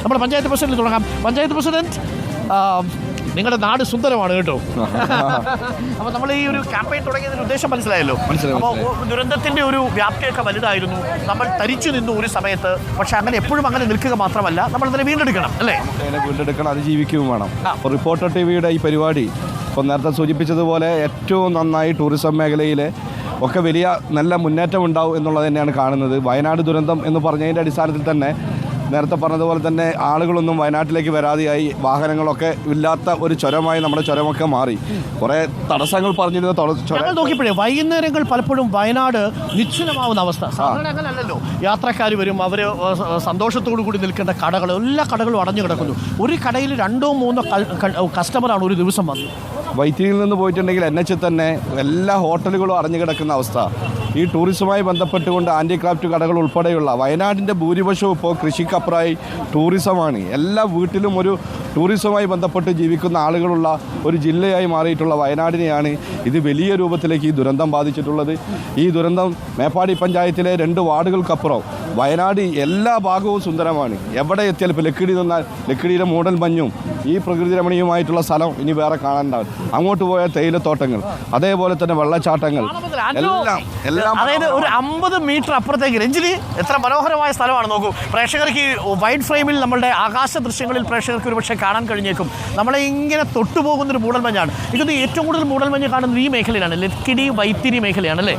നമ്മുടെ പഞ്ചായത്ത് പ്രസിഡന്റ് തുടങ്ങാം. പഞ്ചായത്ത് പ്രസിഡന്റ്, നിങ്ങളുടെ നാട് സുന്ദരമാണ് കേട്ടോ. അപ്പോൾ നമ്മൾ ഈ ഒരു ക്യാമ്പയിൻ തുടങ്ങിയതിന് ഉദ്ദേശം മനസ്സിലായല്ലോ. അപ്പോൾ ദുരന്തത്തിൻ്റെ ഒരു വ്യാപ്തിയൊക്കെ വലുതായിരുന്നു. നമ്മൾ തരിച്ചു നിന്നു ഒരു സമയത്ത്. പക്ഷെ അങ്ങനെ എപ്പോഴും അങ്ങനെ നിൽക്കുക മാത്രമല്ല, നമ്മൾ അതിനെ വീണ്ടെടുക്കണം അല്ലേ? വീണ്ടെടുക്കണം, അതിജീവിക്കുകയും വേണം. അപ്പോൾ റിപ്പോർട്ടർ TV-യുടെ ഈ പരിപാടി ഇപ്പോൾ നേരത്തെ സൂചിപ്പിച്ചതുപോലെ ഏറ്റവും നന്നായി ടൂറിസം മേഖലയിൽ ഒക്കെ വലിയ നല്ല മുന്നേറ്റം ഉണ്ടാവും എന്നുള്ളത് തന്നെയാണ് കാണുന്നത്. വയനാട് ദുരന്തം എന്ന് പറഞ്ഞതിൻ്റെ അടിസ്ഥാനത്തിൽ തന്നെ നേരത്തെ പറഞ്ഞതുപോലെ തന്നെ ആളുകളൊന്നും വയനാട്ടിലേക്ക് വരാതെയായി, വാഹനങ്ങളൊക്കെ ഇല്ലാത്ത ഒരു ചുരമായി നമ്മുടെ ചുരമൊക്കെ മാറി. കുറേ തടസ്സങ്ങൾ പറഞ്ഞിരുന്ന ഞങ്ങൾ നോക്കിയപ്പോഴേ വൈകുന്നേരങ്ങൾ പലപ്പോഴും വയനാട് നിശ്ചലമാവുന്ന അവസ്ഥ. സാധാരണ അങ്ങനെയല്ലല്ലോ. യാത്രക്കാർ വരും, അവർ സന്തോഷത്തോടു കൂടി നിൽക്കേണ്ട കടകൾ, എല്ലാ കടകളും അടഞ്ഞു കിടക്കുന്നു. ഒരു കടയിൽ 2-3 കസ്റ്റമറാണ് ഒരു ദിവസം വന്നത്. വൈത്തിരിയിൽ നിന്ന് പോയിട്ടുണ്ടെങ്കിൽ NH തന്നെ എല്ലാ ഹോട്ടലുകളും അടഞ്ഞു കിടക്കുന്ന അവസ്ഥ. ഈ ടൂറിസവുമായി ബന്ധപ്പെട്ടുകൊണ്ട് ഹാൻഡിക്രാഫ്റ്റ് കടകൾ ഉൾപ്പെടെയുള്ള വയനാടിൻ്റെ ഭൂരിപക്ഷവും ഇപ്പോൾ കൃഷിക്കപ്പുറമായി ടൂറിസമാണ്. എല്ലാ വീട്ടിലും ഒരു ടൂറിസവുമായി ബന്ധപ്പെട്ട് ജീവിക്കുന്ന ആളുകളുള്ള ഒരു ജില്ലയായി മാറിയിട്ടുള്ള വയനാടിനെയാണ് ഇത് വലിയ രൂപത്തിലേക്ക് ഈ ദുരന്തം ബാധിച്ചിട്ടുള്ളത്. ഈ ദുരന്തം മേപ്പാടി പഞ്ചായത്തിലെ 2 വാർഡുകൾക്കപ്പുറം വയനാട് എല്ലാ ഭാഗവും സുന്ദരമാണ്. എവിടെ എത്തിയാലും ഇപ്പോൾ ലക്കിടി നിന്നാൽ ലക്കിടിയിലെ മൂടൽ മഞ്ഞും ഈ പ്രകൃതി രമണീയമായിട്ടുള്ള സ്ഥലം ഇനി വേറെ കാണാനുണ്ടാവും. അങ്ങോട്ട് പോയ തേയിലത്തോട്ടങ്ങൾ, അതേപോലെ തന്നെ വെള്ളച്ചാട്ടങ്ങൾ, എല്ലാം അതായത് ഒരു 50 മീറ്റർ അപ്പുറത്തേക്ക്. രഞ്ജിനി, എത്ര മനോഹരമായ സ്ഥലമാണ് നോക്കൂ. പ്രേക്ഷകർക്ക് ഈ വൈഡ് ഫ്രെയിമിൽ നമ്മളുടെ ആകാശ ദൃശ്യങ്ങളിൽ പ്രേക്ഷകർക്ക് ഒരുപക്ഷെ കാണാൻ കഴിഞ്ഞേക്കും. നമ്മളെ ഇങ്ങനെ തൊട്ടുപോകുന്നൊരു മൂടൽമഞ്ഞാണ്. ഇതൊന്നും ഏറ്റവും കൂടുതൽ മൂടൽമഞ്ഞ് കാണുന്നത് ഈ മേഖലയിലാണ്, ലക്കിടി വൈത്തിരി മേഖലയാണ് അല്ലേ?